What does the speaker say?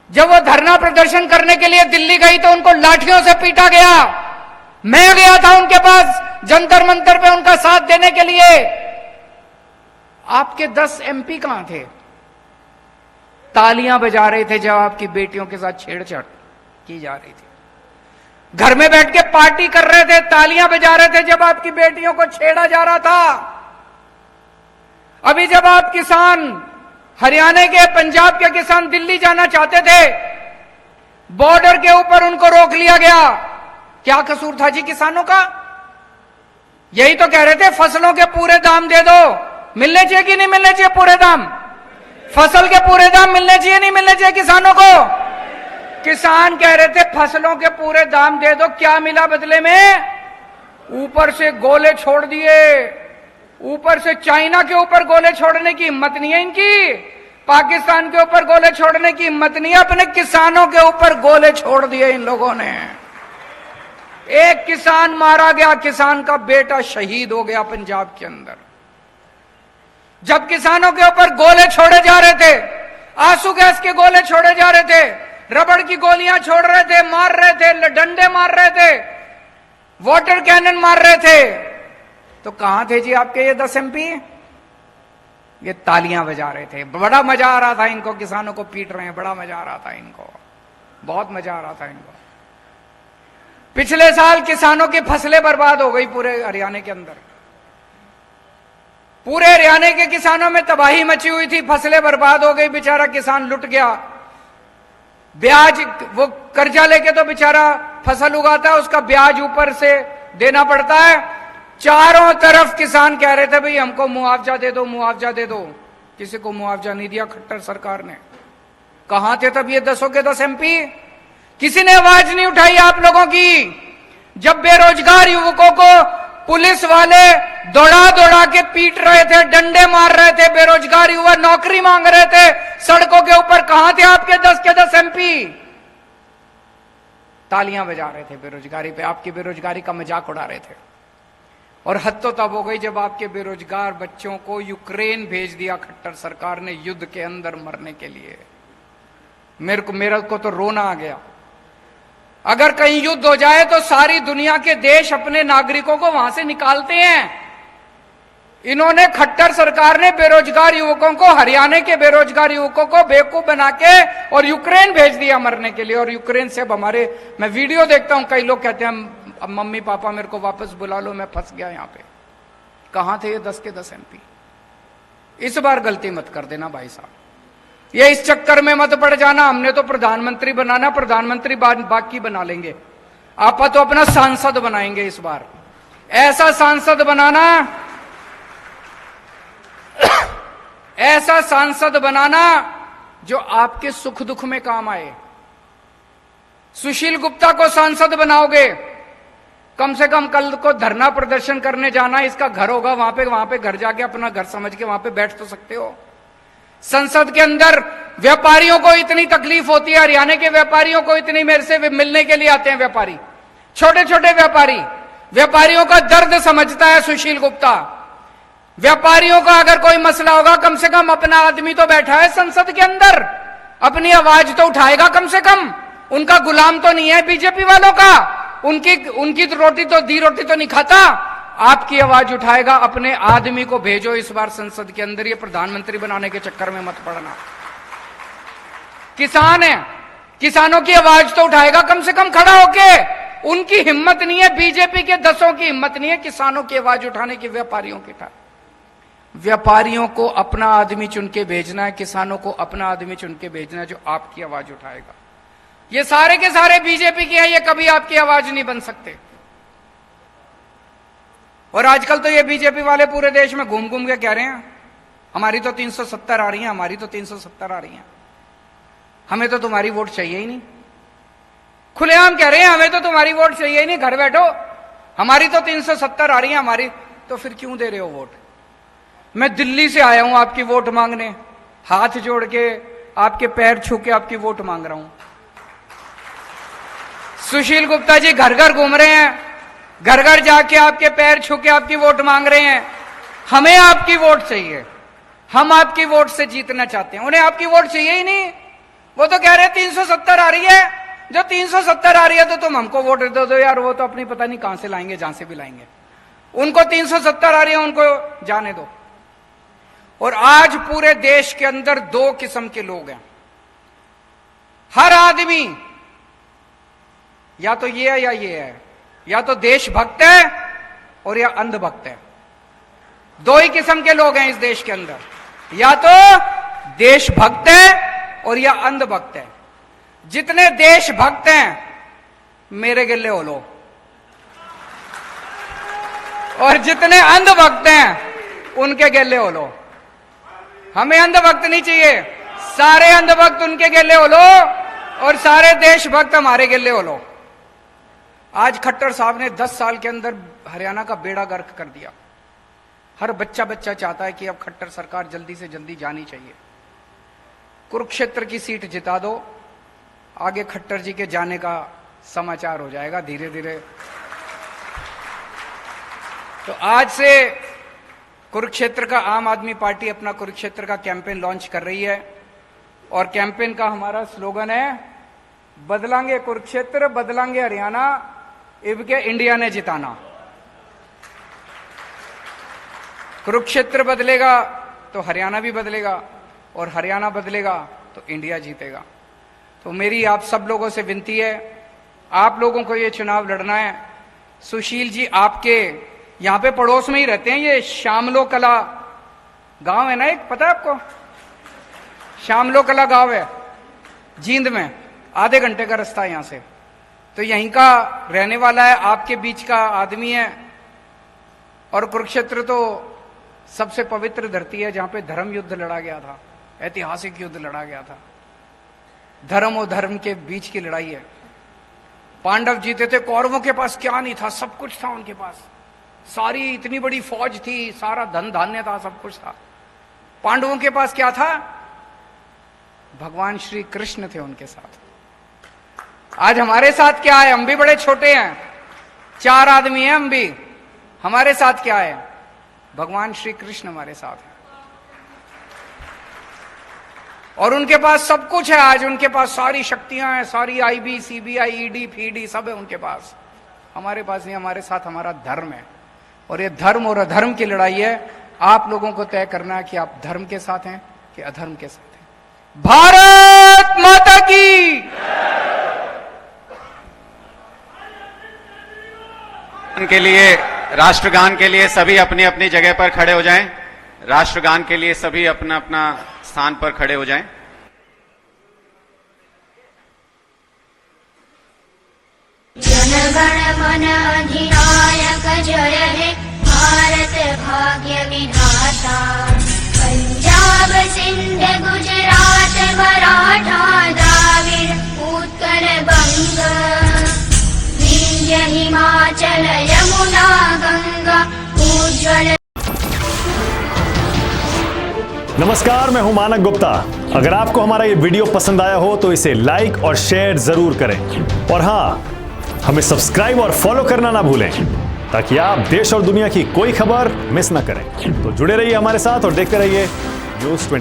जब वो धरना प्रदर्शन करने के लिए दिल्ली गई तो उनको लाठियों से पीटा गया। मैं गया था उनके पास जंतर मंतर पे उनका साथ देने के लिए। आपके 10 MP कहां थे? तालियां बजा रहे थे जब आपकी बेटियों के साथ छेड़छाड़ की जा रही थी। घर में बैठ के पार्टी कर रहे थे, तालियां बजा रहे थे जब आपकी बेटियों को छेड़ा जा रहा था। अभी जब आप किसान हरियाणा के, पंजाब के किसान दिल्ली जाना चाहते थे, बॉर्डर के ऊपर उनको रोक लिया गया। क्या कसूर था जी किसानों का? यही तो कह रहे थे फसलों के पूरे दाम दे दो। मिलने चाहिए कि नहीं मिलने चाहिए पूरे दाम? फसल के पूरे दाम मिलने चाहिए नहीं मिलने चाहिए किसानों को? किसान कह रहे थे फसलों के पूरे दाम दे दो। क्या मिला बदले में? ऊपर से गोले छोड़ दिए। ऊपर से चाइना के ऊपर गोले छोड़ने की हिम्मत नहीं है इनकी, पाकिस्तान के ऊपर गोले छोड़ने की हिम्मत नहीं है, अपने किसानों के ऊपर गोले छोड़ दिए इन लोगों ने। एक किसान मारा गया, किसान का बेटा शहीद हो गया पंजाब के अंदर। जब किसानों के ऊपर गोले छोड़े जा रहे थे, आंसू गैस के गोले छोड़े जा रहे थे, रबड़ की गोलियां छोड़ रहे थे, मार रहे थे, डंडे मार रहे थे, वाटर कैनन मार रहे थे, तो कहां थे जी आपके ये 10 MP? ये तालियां बजा रहे थे। बड़ा मजा आ रहा था इनको, किसानों को पीट रहे हैं, बड़ा मजा आ रहा था इनको, बहुत मजा आ रहा था इनको। पिछले साल किसानों की फसलें बर्बाद हो गई पूरे हरियाणा के अंदर। पूरे हरियाणा के किसानों में तबाही मची हुई थी, फसलें बर्बाद हो गई, बेचारा किसान लुट गया। ब्याज, वो कर्जा लेके तो बेचारा फसल उगाता है, उसका ब्याज ऊपर से देना पड़ता है। चारों तरफ किसान कह रहे थे भाई हमको मुआवजा दे दो, मुआवजा दे दो। किसी को मुआवजा नहीं दिया खट्टर सरकार ने। कहां थे तब ये 10 के 10 MP? किसी ने आवाज नहीं उठाई आप लोगों की। जब बेरोजगार युवकों को पुलिस वाले दौड़ा दौड़ा के पीट रहे थे, डंडे मार रहे थे, बेरोजगार युवा नौकरी मांग रहे थे सड़कों के ऊपर, कहां थे आपके 10 के 10 MP? तालियां बजा रहे थे बेरोजगारी पे, आपकी बेरोजगारी का मजाक उड़ा रहे थे। और हद तो तब हो गई जब आपके बेरोजगार बच्चों को यूक्रेन भेज दिया खट्टर सरकार ने युद्ध के अंदर मरने के लिए। मेरे को तो रोना आ गया। अगर कहीं युद्ध हो जाए तो सारी दुनिया के देश अपने नागरिकों को वहां से निकालते हैं। इन्होंने, खट्टर सरकार ने बेरोजगार युवकों को, हरियाणा के बेरोजगार युवकों को बेवकूफ बना के और यूक्रेन भेज दिया मरने के लिए। और यूक्रेन से अब हमारे, मैं वीडियो देखता हूं, कई लोग कहते हैं अब मम्मी पापा मेरे को वापस बुला लो, मैं फंस गया यहां पे। कहां थे ये 10 के 10 MP? इस बार गलती मत कर देना भाई साहब, ये इस चक्कर में मत पड़ जाना हमने तो प्रधानमंत्री बनाना, प्रधानमंत्री बाकी बना लेंगे, आप तो अपना सांसद बनाएंगे इस बार। ऐसा सांसद बनाना, ऐसा सांसद बनाना जो आपके सुख दुख में काम आए। सुशील गुप्ता को सांसद बनाओगे, कम से कम कल को धरना प्रदर्शन करने जाना, इसका घर होगा वहां पे घर जाके अपना घर समझ के वहां पे बैठ तो सकते हो। संसद के अंदर व्यापारियों को इतनी तकलीफ होती है, हरियाणा के व्यापारियों को इतनी, मेरे से मिलने के लिए आते हैं व्यापारी, छोटे छोटे व्यापारी, व्यापारियों का दर्द समझता है सुशील गुप्ता। व्यापारियों का अगर कोई मसला होगा, कम से कम अपना आदमी तो बैठा है संसद के अंदर, अपनी आवाज तो उठाएगा कम से कम। उनका गुलाम तो नहीं है बीजेपी वालों का, उनकी रोटी तो दी रोटी तो नहीं खाता, आपकी आवाज उठाएगा। अपने आदमी को भेजो इस बार संसद के अंदर, ये प्रधानमंत्री बनाने के चक्कर में मत पड़ना। किसान है, किसानों की आवाज तो उठाएगा कम से कम खड़ा होके। उनकी हिम्मत नहीं है, बीजेपी के 10 की हिम्मत नहीं है किसानों की आवाज उठाने की, व्यापारियों की। व्यापारियों को अपना आदमी चुन के भेजना है, किसानों को अपना आदमी चुन के भेजना है जो आपकी आवाज उठाएगा। ये सारे के सारे बीजेपी के हैं, ये कभी आपकी आवाज नहीं बन सकते। और आजकल तो ये बीजेपी वाले पूरे देश में घूम घूम के कह रहे हैं हमारी तो 370 आ रही हैं, हमारी तो 370 आ रही हैं, हमें तो तुम्हारी वोट चाहिए ही नहीं। खुलेआम कह रहे हैं हमें तो तुम्हारी वोट चाहिए ही नहीं, घर बैठो, हमारी तो 370 आ रही है हमारी। तो फिर क्यों दे रहे हो वोट? मैं दिल्ली से आया हूं आपकी वोट मांगने, हाथ जोड़ के आपके पैर छू के आपकी वोट मांग रहा हूं। सुशील गुप्ता जी घर घर घूम रहे हैं, घर घर जाके आपके पैर छू के आपकी वोट मांग रहे हैं। हमें आपकी वोट चाहिए, हम आपकी वोट से जीतना चाहते हैं, उन्हें आपकी वोट चाहिए ही नहीं। वो तो कह रहे 370 आ रही है, जो 370 आ रही है तो तुम हमको वोट दे दो यार, वो तो अपनी पता नहीं कहां से लाएंगे, जहां से भी लाएंगे। उनको 370 आ रही है, उनको जाने दो। और आज पूरे देश के अंदर दो किस्म के लोग हैं। हर आदमी या तो ये है या ये है, या तो देशभक्त है और या अंधभक्त है। दो ही किस्म के लोग हैं इस देश के अंदर, या तो देशभक्त है और या अंधभक्त है। जितने देशभक्त हैं मेरे गिल्ले हो लो, और जितने अंधभक्त हैं उनके गिल्ले हो लो। हमें अंधभक्त नहीं चाहिए, सारे अंधभक्त उनके गिल्ले हो लो और सारे देशभक्त हमारे गिल्ले हो लो। आज खट्टर साहब ने 10 साल के अंदर हरियाणा का बेड़ा गर्क कर दिया। हर बच्चा चाहता है कि अब खट्टर सरकार जल्दी से जल्दी जानी चाहिए। कुरुक्षेत्र की सीट जिता दो, आगे खट्टर जी के जाने का समाचार हो जाएगा धीरे धीरे। तो आज से कुरुक्षेत्र का आम आदमी पार्टी अपना कुरुक्षेत्र का कैंपेन लॉन्च कर रही है, और कैंपेन का हमारा स्लोगन है, बदलांगे कुरुक्षेत्र, बदलांगे हरियाणा, इबके इंडिया ने जिताना। कुरुक्षेत्र बदलेगा तो हरियाणा भी बदलेगा, और हरियाणा बदलेगा तो इंडिया जीतेगा। तो मेरी आप सब लोगों से विनती है, आप लोगों को ये चुनाव लड़ना है। सुशील जी आपके यहां पे पड़ोस में ही रहते हैं, ये श्यामलो कला गांव है ना एक, पता है आपको? श्यामलो कला गांव है जींद में, आधे घंटे का रास्ता है यहां से। तो यहीं का रहने वाला है, आपके बीच का आदमी है। और कुरुक्षेत्र तो सबसे पवित्र धरती है जहां पे धर्म युद्ध लड़ा गया था, ऐतिहासिक युद्ध लड़ा गया था। धर्म और धर्म के बीच की लड़ाई है। पांडव जीते थे, कौरवों के पास क्या नहीं था, सब कुछ था उनके पास। सारी इतनी बड़ी फौज थी, सारा धन धान्य था, सब कुछ था। पांडवों के पास क्या था? भगवान श्री कृष्ण थे उनके साथ। आज हमारे साथ क्या है? हम भी बड़े छोटे हैं, 4 आदमी हैं हम भी। हमारे साथ क्या है? भगवान श्री कृष्ण हमारे साथ है, और उनके पास सब कुछ है। आज उनके पास सारी शक्तियां हैं, सारी IB, CBI, ED, FID सब है उनके पास। हमारे पास नहीं, हमारे साथ हमारा धर्म है। और ये धर्म और अधर्म की लड़ाई है। आप लोगों को तय करना है कि आप धर्म के साथ हैं कि अधर्म के साथ हैं। भारत माता की। के लिए राष्ट्रगान के लिए सभी अपनी अपनी जगह पर खड़े हो जाएं। राष्ट्रगान के लिए सभी अपना अपना स्थान पर खड़े हो जाएं। जनगण मन अधिनायक जय हे भारत भाग्य विधाता। पंजाब सिंध गुजरात मराठा द्राविड़ उत्कल बंग विंध्य हिमाचल यमुना गंगा उज्ज्वल। नमस्कार, मैं हूं मानक गुप्ता। अगर आपको हमारा ये वीडियो पसंद आया हो तो इसे लाइक और शेयर जरूर करें, और हां, हमें सब्सक्राइब और फॉलो करना ना भूलें ताकि आप देश और दुनिया की कोई खबर मिस ना करें। तो जुड़े रहिए हमारे साथ और देखते रहिए न्यूज़ 24।